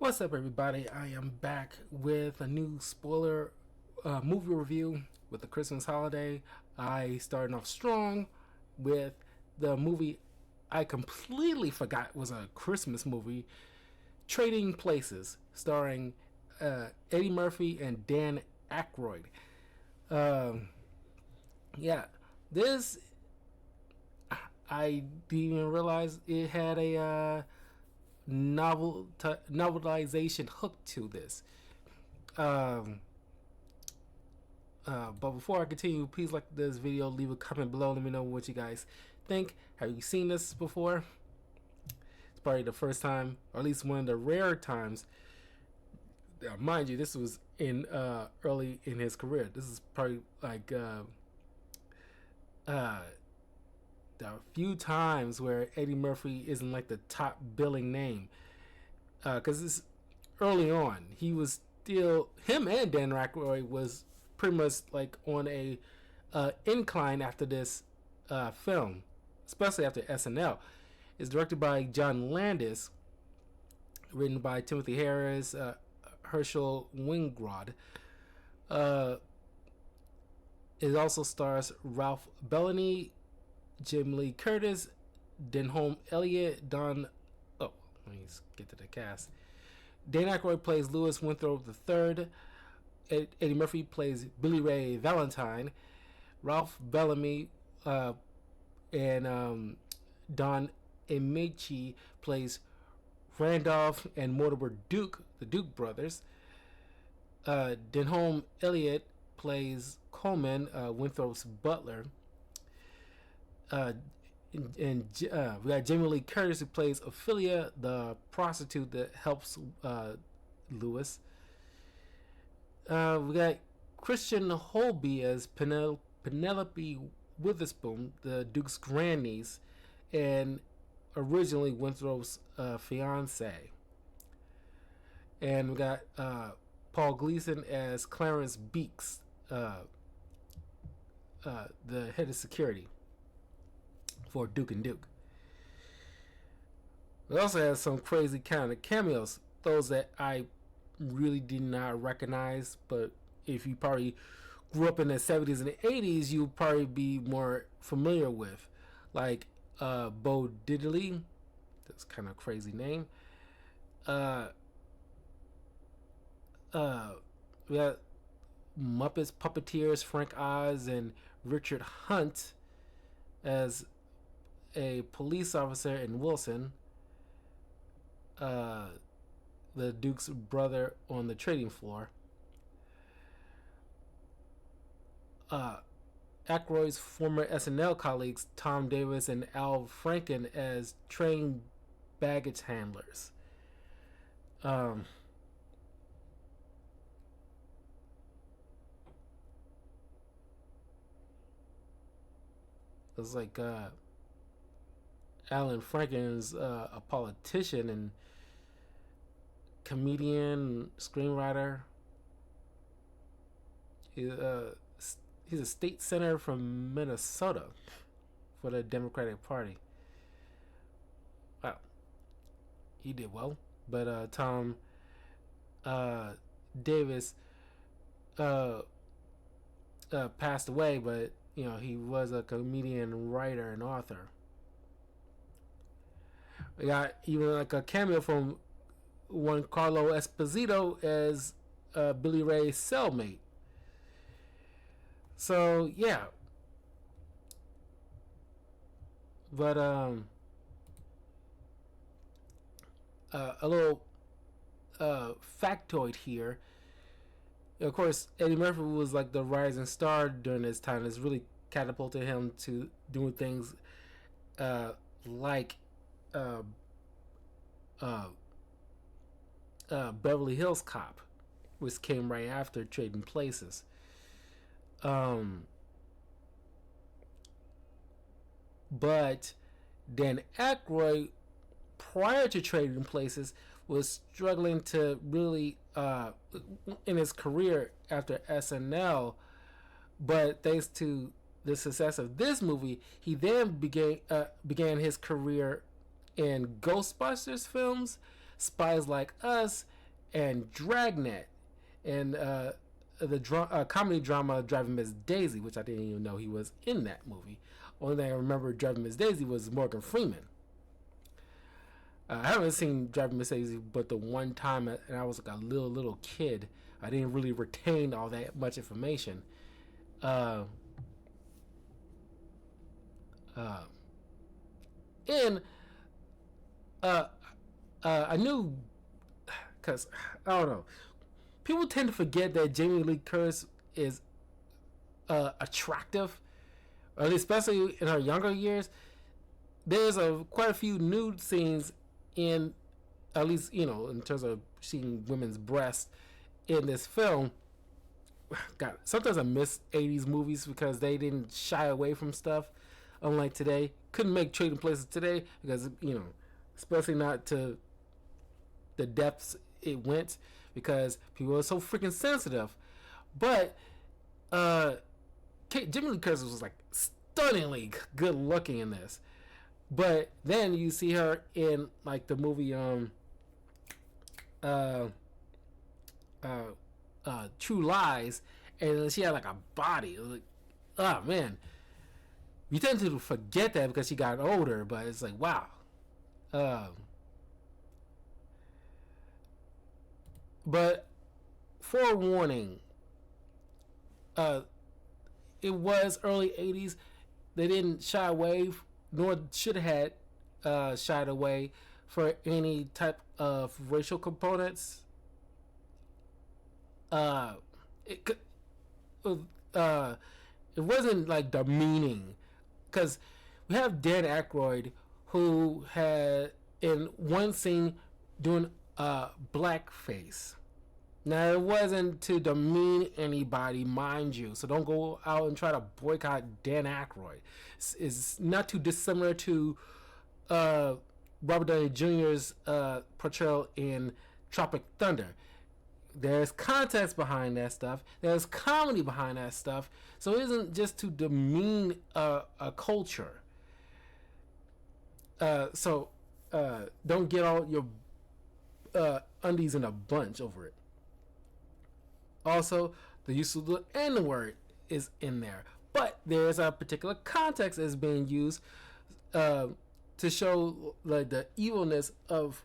What's up, everybody? I am back with a new spoiler movie review with the Christmas holiday. I started off strong with the movie I completely forgot was a Christmas movie, Trading Places, starring Eddie Murphy and Dan Aykroyd. Um, yeah, this I didn't even realize it had a novelization hook to this. Um, but before I continue, please like this video, leave a comment below, let me know what you guys think. Have you seen this before? It's probably the first time, or at least one of the rare times. Mind you, this was in early in his career. This is probably like the few times where Eddie Murphy isn't like the top billing name, because this early on he was still, him and Dan Aykroyd was pretty much like on a incline after this film, especially after SNL. It's directed by John Landis, written by Timothy Harris, Herschel Wingrod. It also stars Ralph Bellamy, Jim Lee Curtis, Denholm Elliott, Don. Oh, let me get to the cast. Dan Aykroyd plays Louis Winthrop III. Eddie Murphy plays Billy Ray Valentine. Ralph Bellamy and Don Ameche plays Randolph and Mortimer Duke, the Duke brothers. Denholm Elliott plays Coleman, Winthrop's butler. And we got Jamie Lee Curtis, who plays Ophelia, the prostitute that helps Louis. We got Christian Holby as Penelope Witherspoon, the Duke's grandniece, and originally Winthrop's fiance. And we got Paul Gleason as Clarence Beeks, the head of security for Duke and Duke. We also had some crazy kind of cameos, those that I really did not recognize, but if you probably grew up in the 70s and the 80s, you'll probably be more familiar with, like Bo Diddley. That's kind of a crazy name. We got Muppets puppeteers Frank Oz and Richard Hunt as a police officer in Wilson, the Duke's brother on the trading floor. Aykroyd's former SNL colleagues Tom Davis and Al Franken as train baggage handlers. It's like Alan Franken's a politician and comedian, screenwriter. He's a state senator from Minnesota for the Democratic Party. Wow, he did well. But Tom Davis passed away, but you know, he was a comedian, writer, and author. We got even like a cameo from one Carlo Esposito as Billy Ray's cellmate. So yeah, but a little factoid here. Of course, Eddie Murphy was like the rising star during this time. It's really catapulted him to doing things like Beverly Hills Cop, which came right after Trading Places. But Dan Aykroyd, prior to Trading Places, was struggling to really in his career after SNL, but thanks to the success of this movie, he then began his career in Ghostbusters films, Spies Like Us, and Dragnet, and the comedy drama Driving Miss Daisy, which I didn't even know he was in that movie. Only thing I remember Driving Miss Daisy was Morgan Freeman. I haven't seen Driving Miss Daisy but the one time, and I was like a little kid. I didn't really retain all that much information. Uh, uh, and I knew, because I don't know, people tend to forget that Jamie Lee Curtis is attractive, especially in her younger years. There's quite a few nude scenes in, at least in terms of seeing women's breasts in this film. God, sometimes I miss 80s movies because they didn't shy away from stuff. Unlike today, couldn't make Trading Places today because especially not to the depths it went because people are so freaking sensitive. But Jamie Lee Curtis was like stunningly good looking in this. But then you see her in like the movie True Lies, and she had like a body. Like, oh man, you tend to forget that because she got older. But it's like, wow. But forewarning, it was early '80s. They didn't shy away, nor should have shied away for any type of racial components. It it wasn't like demeaning, because we have Dan Aykroyd who had in one scene doing blackface. Now it wasn't to demean anybody, mind you, so don't go out and try to boycott Dan Aykroyd. It's not too dissimilar to Robert Downey Jr.'s portrayal in Tropic Thunder. There's context behind that stuff. There's comedy behind that stuff. So it isn't just to demean a culture. So don't get all your undies in a bunch over it. Also, the use of the N word is in there. But there's a particular context that's being used to show like the evilness of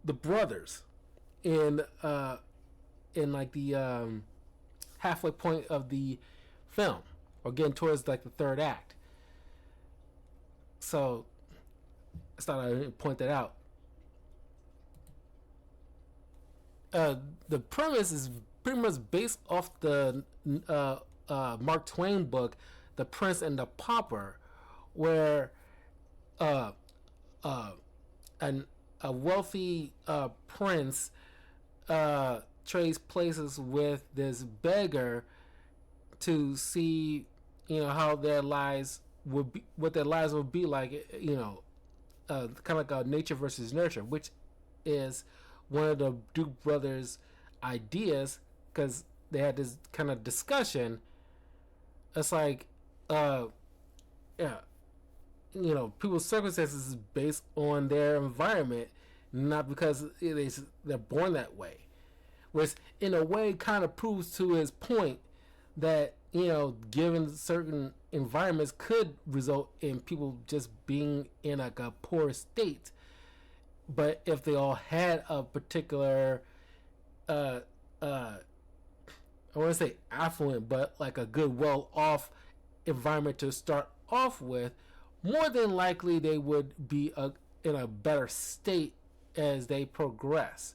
the brothers in like the halfway point of the film, or getting towards like the third act. So I thought I'd point that out. The premise is pretty much based off the Mark Twain book, The Prince and the Pauper, where a wealthy prince trades places with this beggar to see how their lives would be, what their lives would be like, kind of like a nature versus nurture, which is one of the Duke brothers' ideas, because they had this kind of discussion. It's like yeah, people's circumstances is based on their environment, not because they're born that way. Which in a way kind of proves to his point that given certain environments could result in people just being in like a poor state. But if they all had a particular I want to say affluent, but like a good, well off environment to start off with, more than likely they would be in a better state as they progress.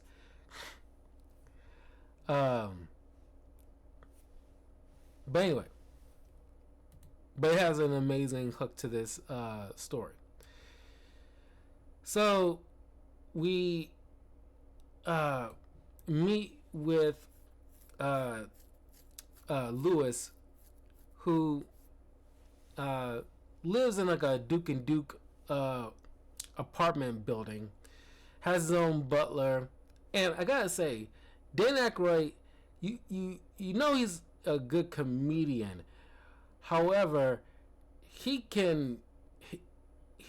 But anyway, but it has an amazing hook to this story. So we meet with Lewis, who lives in like a Duke and Duke apartment building, has his own butler, and I gotta say, Dan Aykroyd, you know he's a good comedian. However, he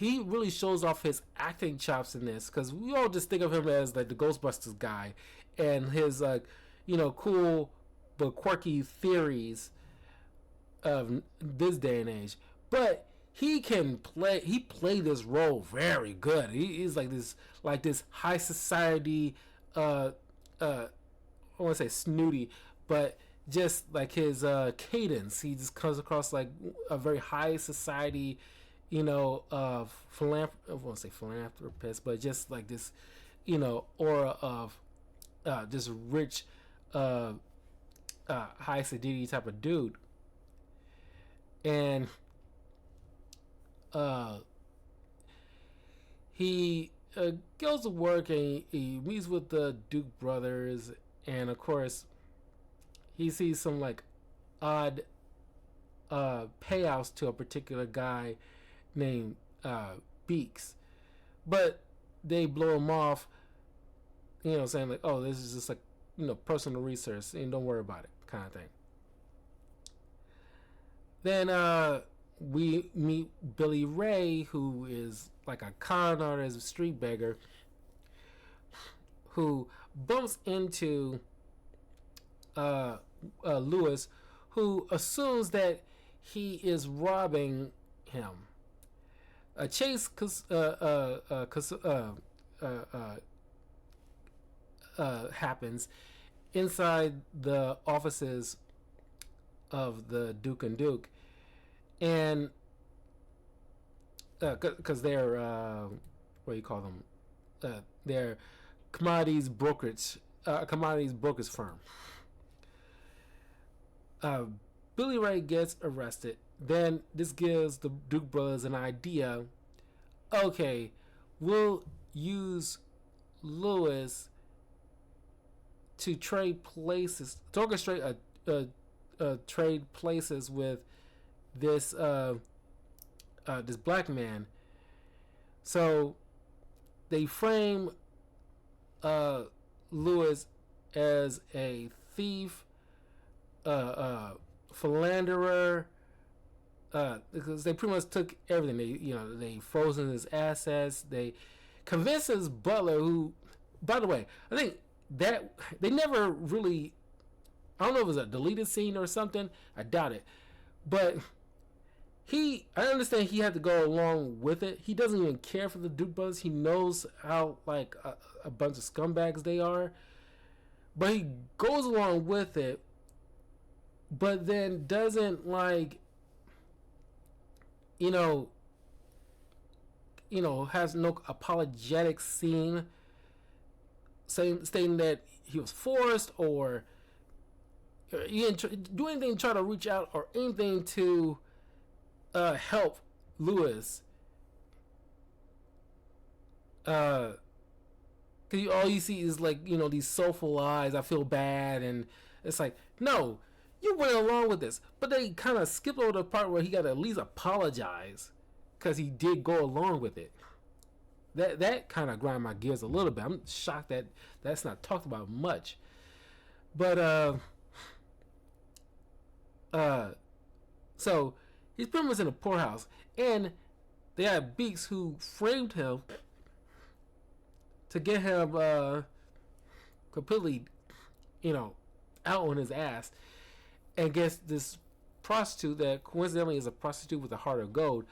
he really shows off his acting chops in this, because we all just think of him as like the Ghostbusters guy and his cool but quirky theories of this day and age. But he played this role very good. He's like this high society I want to say snooty, but just like his cadence, he just comes across like a very high society, I won't say philanthropist, but just like this, aura of this rich, high society type of dude. And he goes to work, and he meets with the Duke brothers, and of course he sees some like odd payouts to a particular guy named Beaks, but they blow him off, saying like, oh, this is just like personal research and don't worry about it kind of thing. Then we meet Billy Ray, who is like a con artist, street beggar, who bumps into Lewis, who assumes that he is robbing him. A chase happens inside the offices of the Duke and Duke, and because they're what do you call them? They're commodities brokerage firm. Billy Ray gets arrested. Then this gives the Duke brothers an idea. Okay, we'll use Lewis to trade places, to orchestrate a trade places with this this black man. So they frame Lewis as a thief, philanderer, because they pretty much took everything. They frozen his assets. They convinced his butler, who, by the way, I think that they never really, I don't know if it was a deleted scene or something, I doubt it, but I understand he had to go along with it. He doesn't even care for the Duke brothers. He knows how like a bunch of scumbags they are, but he goes along with it, but then doesn't like has no apologetic scene stating that he was forced, or he didn't do anything to try to reach out or anything to help Lewis. Cause all you see is like these soulful eyes. I feel bad, and it's like, no, you went along with this, but they kind of skipped over the part where he got to at least apologize because he did go along with it. That kind of grind my gears a little bit. I'm shocked that that's not talked about much. But so he's pretty much in a poorhouse, and they had Beaks who framed him to get him completely, out on his ass, and gets this prostitute that coincidentally is a prostitute with a heart of gold,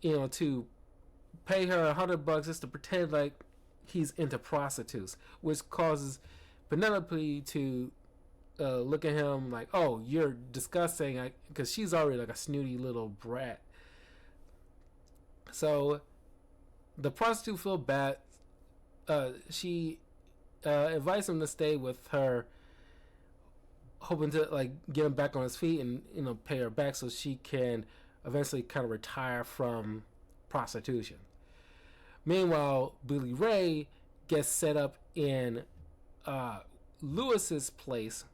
to pay her $100 just to pretend like he's into prostitutes, which causes Penelope to look at him like, oh, you're disgusting, because she's already like a snooty little brat. So the prostitute feel bad. She invites him to stay with her, hoping to like get him back on his feet and pay her back so she can eventually kind of retire from prostitution. Meanwhile, Billy Ray gets set up in Lewis's place,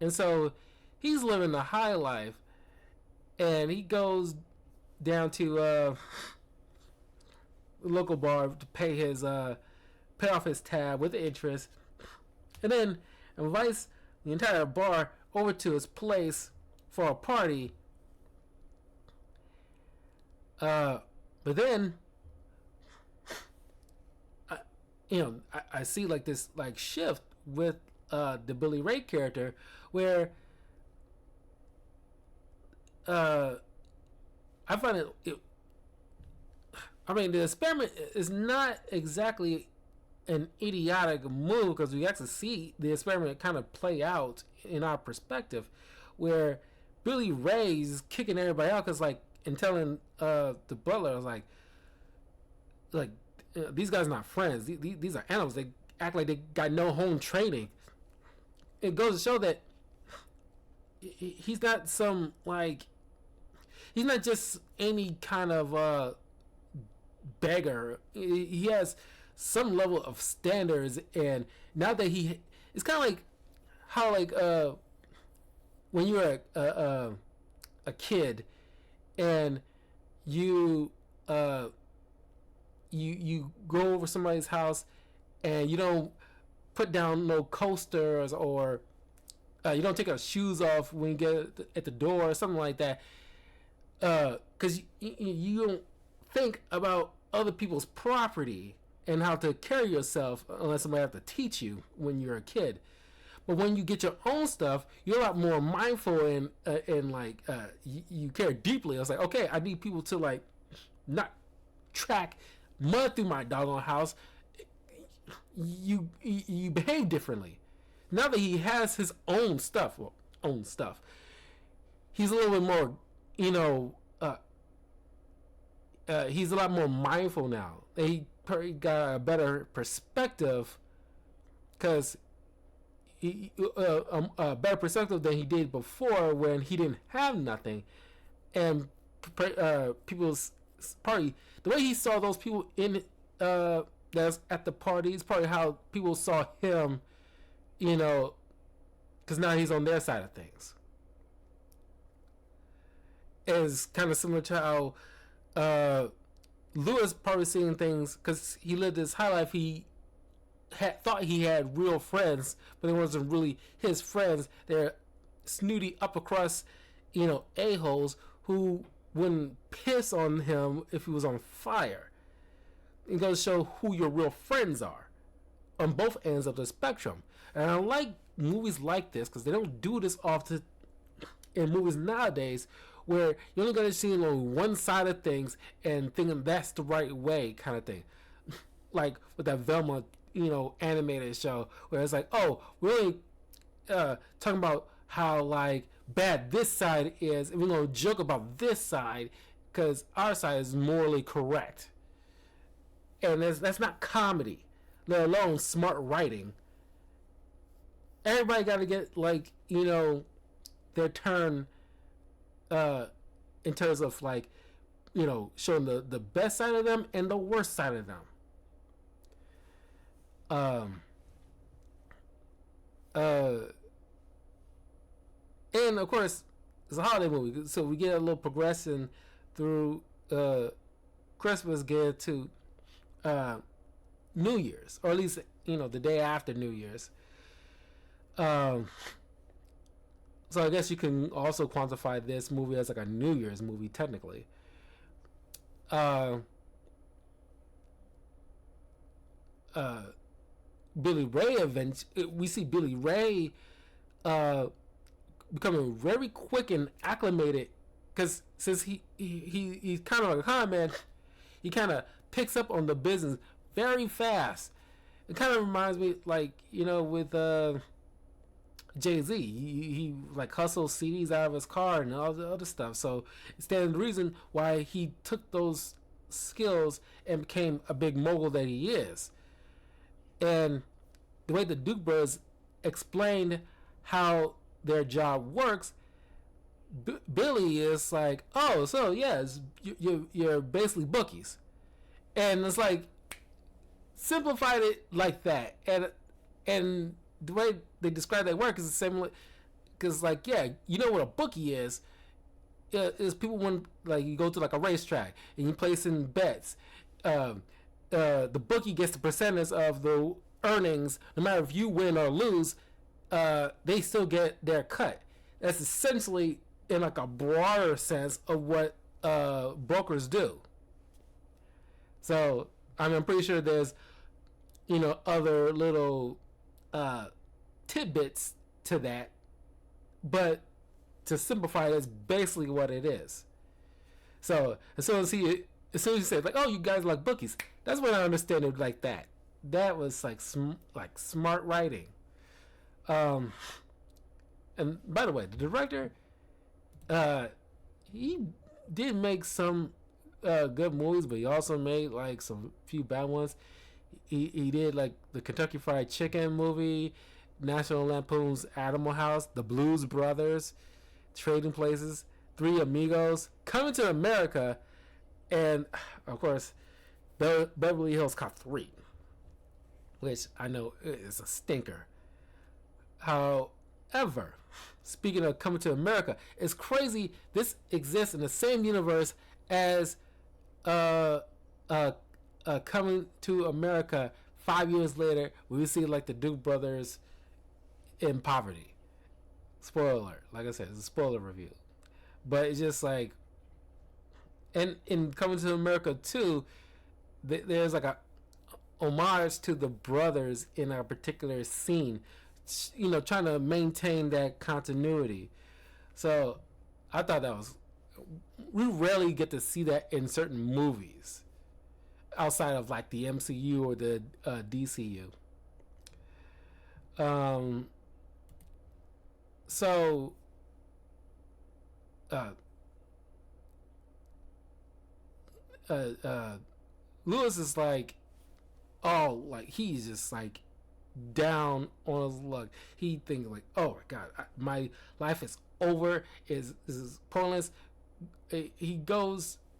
and so he's living the high life, and he goes down to the local bar to pay off his tab with interest, and then invites the entire bar over to his place for a party. But then, I see like this like shift with the Billy Ray character where I find I mean, the experiment is not exactly an idiotic move because we actually see the experiment kind of play out in our perspective, where Billy Ray's kicking everybody out because like and telling the butler like these guys are not friends. These are animals. They act like they got no home training. It goes to show that he's not some like he's not just any kind of beggar. He has some level of standards, and now that it's kind of like how like when you're a kid and you you go over somebody's house and you don't put down no coasters, or you don't take your shoes off when you get at the door or something like that, because you don't think about other people's property and how to carry yourself unless somebody have to teach you when you're a kid. But when you get your own stuff, you're a lot more mindful and like you care deeply. I was like, okay, I need people to like not track mud through my doggone house. You behave differently now that he has his own stuff. Well, own stuff. He's a little bit more, he's a lot more mindful now. He probably got a better perspective because a better perspective than he did before when he didn't have nothing, and people's probably the way he saw those people in that's at the party is probably how people saw him, because now he's on their side of things. It's kind of similar to how Lewis probably seeing things because he lived his high life. He thought he had real friends, but it wasn't really his friends. They're snooty upper crust, a-holes who wouldn't piss on him if he was on fire. It goes to show who your real friends are on both ends of the spectrum. And I like movies like this because they don't do this often in movies nowadays, where you're only going to see on one side of things and thinking that's the right way kind of thing. Like with that Velma, animated show where it's like, oh, we're only talking about how like bad this side is, and we're going to joke about this side because our side is morally correct. And that's not comedy, let alone smart writing. Everybody got to get like, their turn in terms of like, showing the best side of them and the worst side of them. And of course, it's a holiday movie, so we get a little progression through Christmas, get to New Year's, or at least the day after New Year's. So I guess you can also quantify this movie as like a New Year's movie, technically. Billy Ray we see Billy Ray becoming very quick and acclimated, because since he's kind of like a con man, he kind of picks up on the business very fast. It kind of reminds me, like, with Jay-Z. He like hustles CDs out of his car and all the other stuff. So it stands the reason why he took those skills and became a big mogul that he is. And the way the Duke brothers explained how their job works, Billy is like, oh, so yeah, you're basically bookies. And it's like, simplified it like that. And the way they describe that work is the same, because like, yeah, you know what a bookie is people when like you go to like a racetrack and you place in bets. The bookie gets the percentage of the earnings, no matter if you win or lose. They still get their cut. That's essentially in like a broader sense of what brokers do. So I'm pretty sure there's other little tidbits to that, but to simplify, that's basically what it is. So as soon as he said like, "Oh, you guys like bookies," that's when I understand it like that. That was like smart writing. Um, and by the way, the director, he did make some good movies, but he also made like some few bad ones. He did like the Kentucky Fried Chicken movie, National Lampoon's Animal House, The Blues Brothers, Trading Places, Three Amigos, Coming to America, and of course, Beverly Hills Cop 3, which I know is a stinker. However, speaking of Coming to America, it's crazy this exists in the same universe as uh, uh, Coming to America 5 years later, we see like the Duke brothers in poverty. Spoiler alert. Like I said, it's a spoiler review. But it's just like, and in Coming to America 2, there's like a homage to the brothers in a particular scene, trying to maintain that continuity. So I thought that was, we rarely get to see that in certain movies outside of like the MCU or the DCU. So uh, Lewis is like, oh, like he's just like down on his luck. He thinks like, oh my god, my life is over. Is pointless. He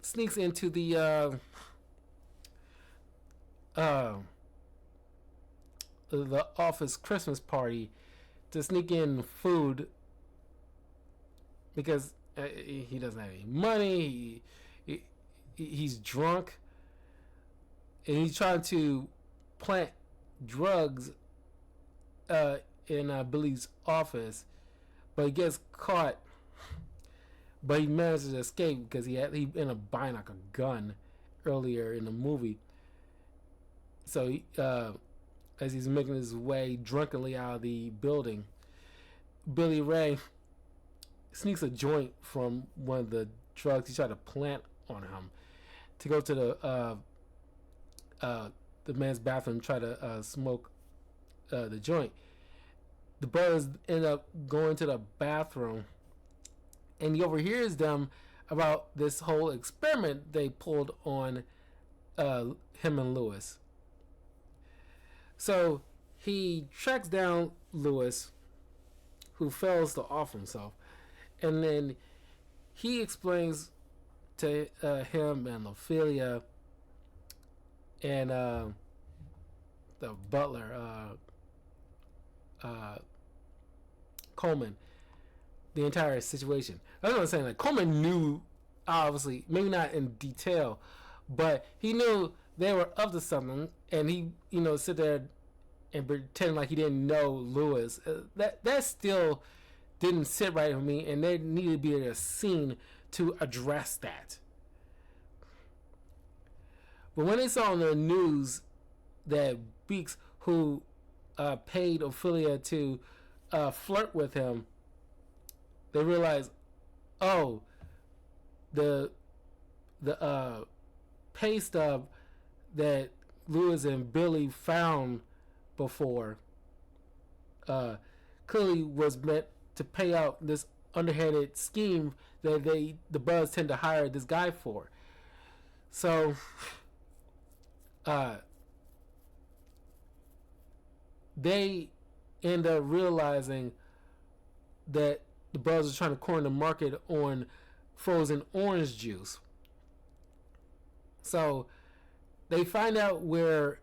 sneaks into the office Christmas party to sneak in food because he doesn't have any money. He's drunk, and he's trying to plant drugs in Billy's office, but he gets caught. But he manages to escape because he ended up buying like a gun earlier in the movie. So as he's making his way drunkenly out of the building, Billy Ray sneaks a joint from one of the drugs he tried to plant on him to go to the man's bathroom and try to smoke the joint. The brothers end up going to the bathroom, and he overhears them about this whole experiment they pulled on him and Lewis. So he tracks down Lewis, who fails to off himself, and then he explains to him and Ophelia and the butler Coleman the entire situation. That's what I'm saying. Like Coleman knew, obviously, maybe not in detail, but he knew they were up to something, and he, sit there and pretend like he didn't know Lewis. That still didn't sit right with me, and there needed to be a scene to address that. But when they saw on the news that Beeks, who paid Ophelia to flirt with him, they realized, oh, the pay stub that Lewis and Billy found before clearly was meant to pay out this underhanded scheme that the brothers tend to hire this guy for. So they end up realizing that the brothers are trying to corner the market on frozen orange juice. So they find out where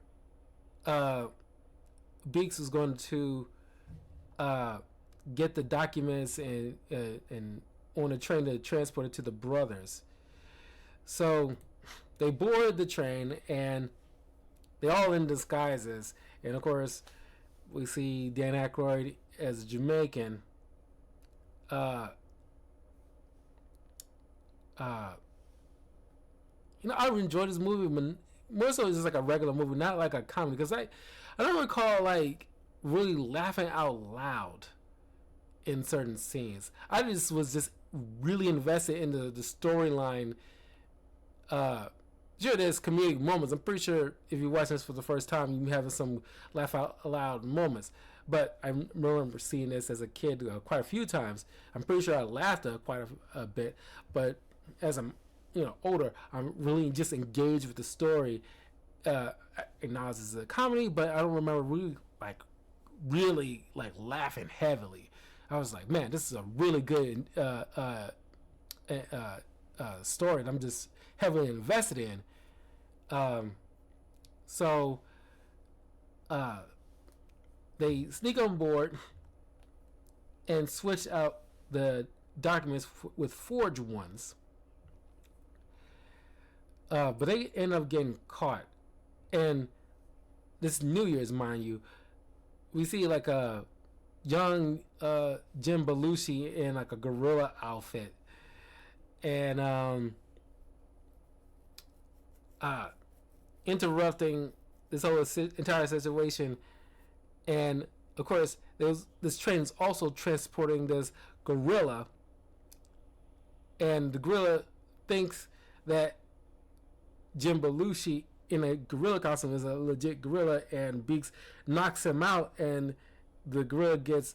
Beeks is going to get the documents and on a train to transport it to the brothers. So they board the train, and they're all in disguises. And of course, we see Dan Aykroyd as a Jamaican. I enjoyed this movie, but more so it's just like a regular movie, not like a comedy. Because I don't recall like really laughing out loud in certain scenes. I just was just really invested in the storyline. Sure, there's comedic moments. I'm pretty sure if you watch this for the first time, you having some laugh out loud moments. But I remember seeing this as a kid quite a few times. I'm pretty sure I laughed quite a bit. But as I'm older, I'm really just engaged with the story. I acknowledge it's a comedy, but I don't remember really like laughing heavily. I was like, man, this is a really good story, and I'm just heavily invested in. So they sneak on board and switch out the documents with forged ones. But they end up getting caught. And this New Year's, mind you, we see like a young Jim Belushi in like a gorilla outfit. And interrupting this whole entire situation. And of course, this train is also transporting this gorilla, and the gorilla thinks that Jim Belushi in a gorilla costume is a legit gorilla, and Beaks knocks him out, and the gorilla gets,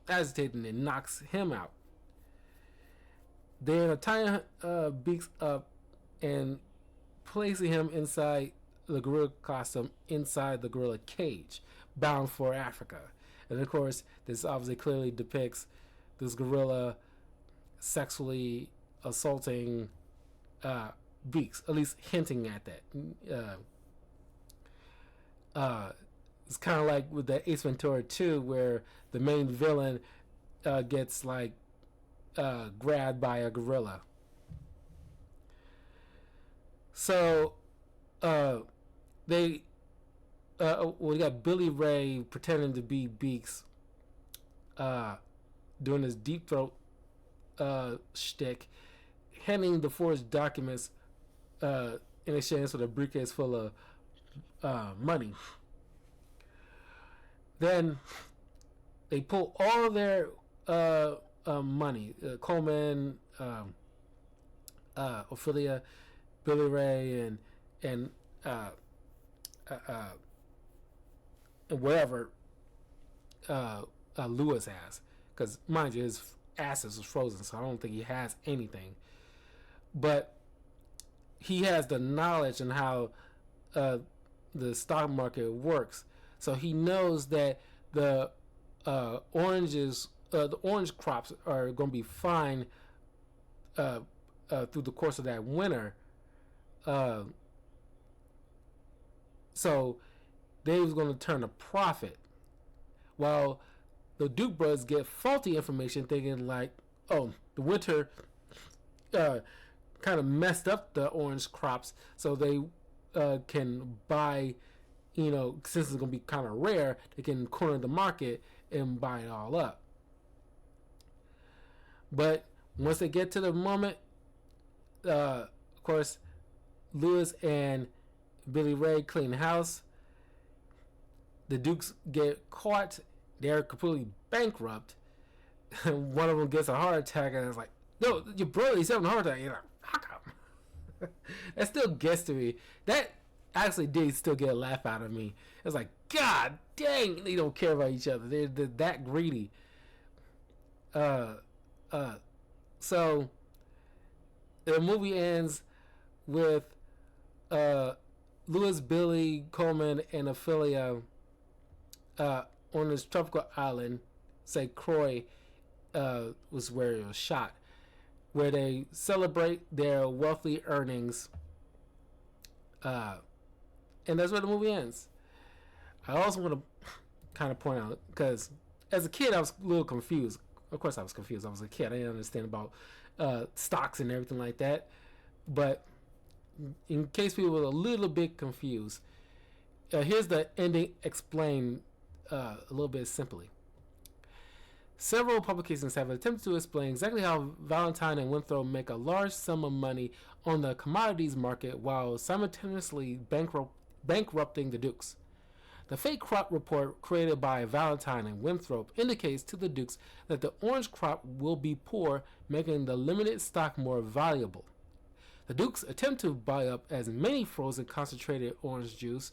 agitated and knocks him out. Then tying Beaks up and placing him inside the gorilla costume, inside the gorilla cage, bound for Africa. And of course, this obviously clearly depicts this gorilla sexually assaulting Beaks, at least hinting at that. It's kind of like with the Ace Ventura 2, where the main villain gets like grabbed by a gorilla. So we got Billy Ray pretending to be Beaks, doing his deep throat shtick, handing the forged documents in exchange for the briefcase full of money. Then they pull all their money. Coleman, Ophelia, Billy Ray, and whatever Lewis has, because mind you, his assets was frozen, so I don't think he has anything. But he has the knowledge on how the stock market works, so he knows that the orange crops are going to be fine through the course of that winter. So they was going to turn a profit, while the Duke brothers get faulty information, thinking like, oh, the winter kind of messed up the orange crops, so they can buy, since it's going to be kind of rare, they can corner the market and buy it all up. But once they get to the moment, of course, Lewis and Billy Ray clean house. The Dukes get caught. They're completely bankrupt. One of them gets a heart attack, and it's like, no, your brother, he's having a heart attack. You're like, how come? That still gets to me. That actually did still get a laugh out of me. It's like, God dang, they don't care about each other. They're that greedy. So the movie ends with Lewis, Billy, Coleman, and Ophelia on this tropical island, say Croix was where it was shot, where they celebrate their wealthy earnings, and that's where the movie ends. I also want to kind of point out, because as a kid I was a little confused. Of course I was confused. I was a kid. I didn't understand about stocks and everything like that. But in case people were a little bit confused, here's the ending explained a little bit simply. Several publications have attempted to explain exactly how Valentine and Winthrop make a large sum of money on the commodities market while simultaneously bankrupting the Dukes. The fake crop report created by Valentine and Winthrop indicates to the Dukes that the orange crop will be poor, making the limited stock more valuable. The Dukes attempt to buy up as many frozen concentrated orange juice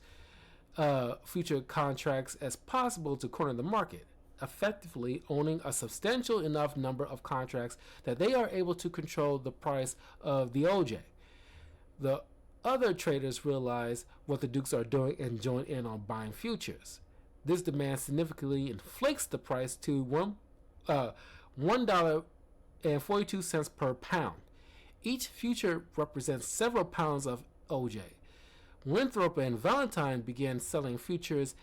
future contracts as possible to corner the market, effectively owning a substantial enough number of contracts that they are able to control the price of the OJ. The other traders realize what the Dukes are doing and join in on buying futures. This demand significantly inflates the price to $1.42 per pound. Each future represents several pounds of OJ. Winthrop and Valentine began selling futures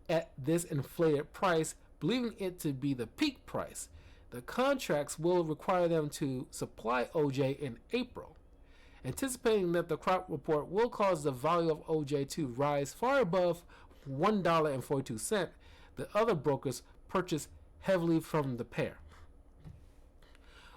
at this inflated price, believing it to be the peak price. The contracts will require them to supply OJ in April. Anticipating that the crop report will cause the value of OJ to rise far above $1.42, the other brokers purchase heavily from the pair.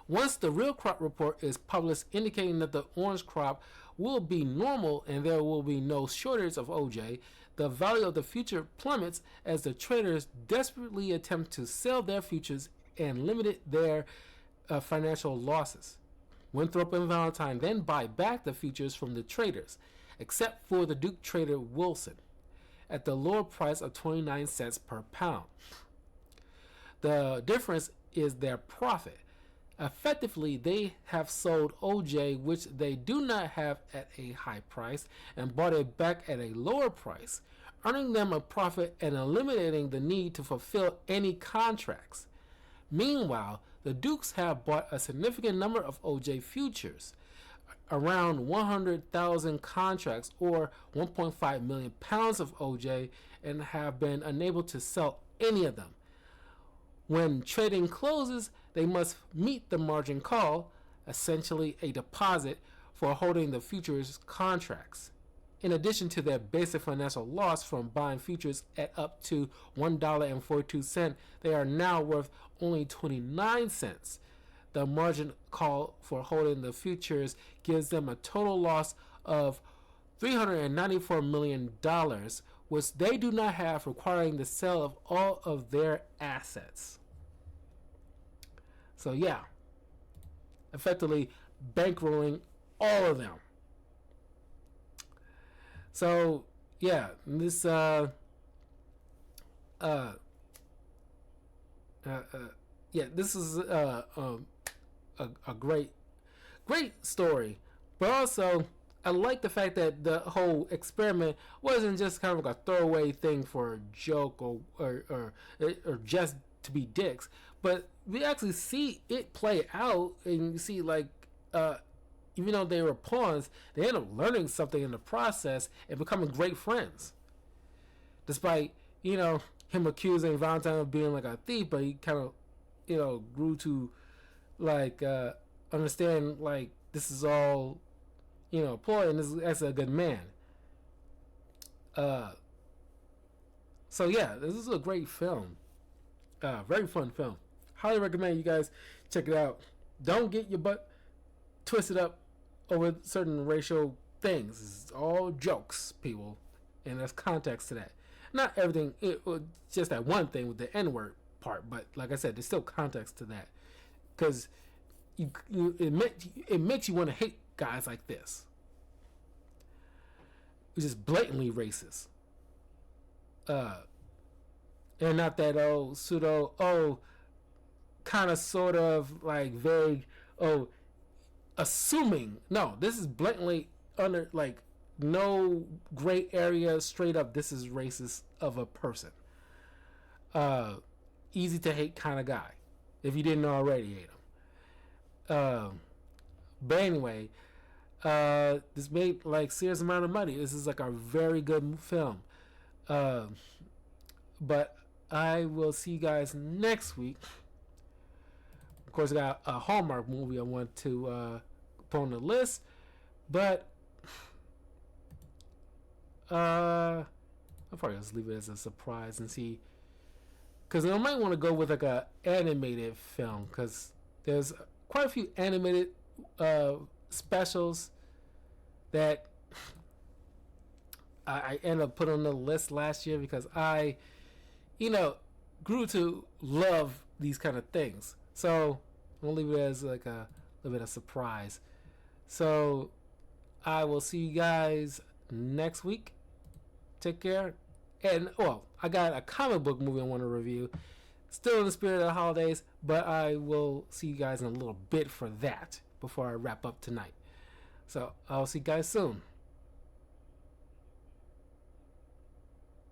Once the real crop report is published indicating that the orange crop will be normal and there will be no shortage of OJ, the value of the future plummets as the traders desperately attempt to sell their futures and limit their financial losses. Winthrop and Valentine then buy back the futures from the traders, except for the Duke trader Wilson, at the lower price of 29 cents per pound. The difference is their profit. Effectively, they have sold OJ, which they do not have at a high price, and bought it back at a lower price, earning them a profit and eliminating the need to fulfill any contracts. Meanwhile, the Dukes have bought a significant number of OJ futures, around 100,000 contracts or 1.5 million pounds of OJ, and have been unable to sell any of them. When trading closes, they must meet the margin call, essentially a deposit for holding the futures contracts. In addition to their basic financial loss from buying futures at up to $1.42, they are now worth only 29 cents. The margin call for holding the futures gives them a total loss of $394 million, which they do not have, requiring the sale of all of their assets. So yeah, effectively bankrolling all of them. So yeah, this this is a great story, but also I like the fact that the whole experiment wasn't just kind of like a throwaway thing for a joke or just to be dicks, but we actually see it play out, and you see like even though they were pawns, they end up learning something in the process and becoming great friends. Despite him accusing Valentine of being like a thief, but he kind of grew to like understand like this is all ploy, and this is actually a good man. So yeah, this is a great film. Very fun film. Highly recommend you guys check it out. Don't get your butt twisted up over certain racial things. It's all jokes, people, and there's context to that. Not everything, just that one thing with the N-word part, but like I said, there's still context to that, because it makes you want to hate guys like this, which is blatantly racist. And not that pseudo kind of sort of like vague assuming. No, this is blatantly under like no gray area, straight up this is racist of a person. Easy to hate kind of guy, if you didn't already hate him. But anyway, this made like serious amount of money. This is like a very good film. But I will see you guys next week. Of course, I got a Hallmark movie I want to put on the list, but I'll probably just leave it as a surprise and see because I might want to go with like a animated film, because there's quite a few animated specials that I ended up putting on the list last year because I, grew to love these kind of things. So I'm gonna leave it as like a little bit of surprise. So I will see you guys next week. Take care. And I got a comic book movie I want to review. Still in the spirit of the holidays, but I will see you guys in a little bit for that before I wrap up tonight. So I'll see you guys soon.